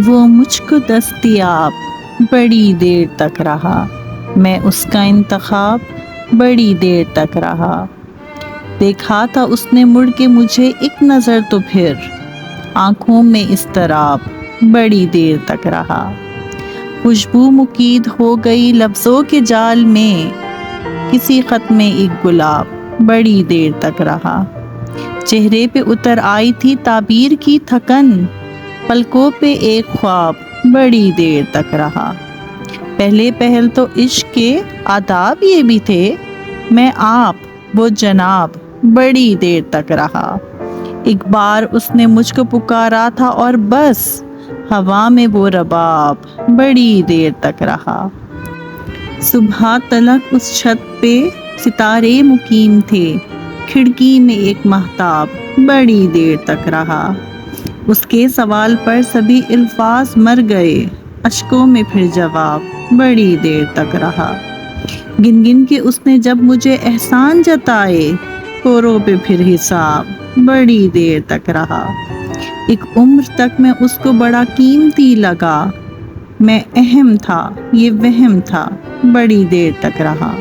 وہ مجھ کو دستیاب بڑی دیر تک رہا، میں اس کا انتخاب بڑی دیر تک رہا۔ دیکھا تھا اس نے مڑ کے مجھے ایک نظر تو پھر آنکھوں میں اضطراب بڑی دیر تک رہا۔ خوشبو مقید ہو گئی لفظوں کے جال میں، کسی خط میں ایک گلاب بڑی دیر تک رہا۔ چہرے پہ اتر آئی تھی تعبیر کی تھکن، پلکوں پہ ایک خواب بڑی دیر تک رہا۔ پہلے پہل تو عشق کے آداب یہ بھی تھے، میں آپ وہ جناب بڑی دیر تک رہا۔ ایک بار اس نے مجھ کو پکارا تھا اور بس ہوا میں وہ رباب بڑی دیر تک رہا۔ صبح تلک اس چھت پہ ستارے مقیم تھے، کھڑکی میں ایک مہتاب بڑی دیر تک رہا۔ اس کے سوال پر سبھی الفاظ مر گئے، اشکوں میں پھر جواب بڑی دیر تک رہا۔ گن گن کے اس نے جب مجھے احسان جتائے، پوروں پہ پھر حساب بڑی دیر تک رہا۔ ایک عمر تک میں اس کو بڑا قیمتی لگا، میں اہم تھا یہ وہم تھا بڑی دیر تک رہا۔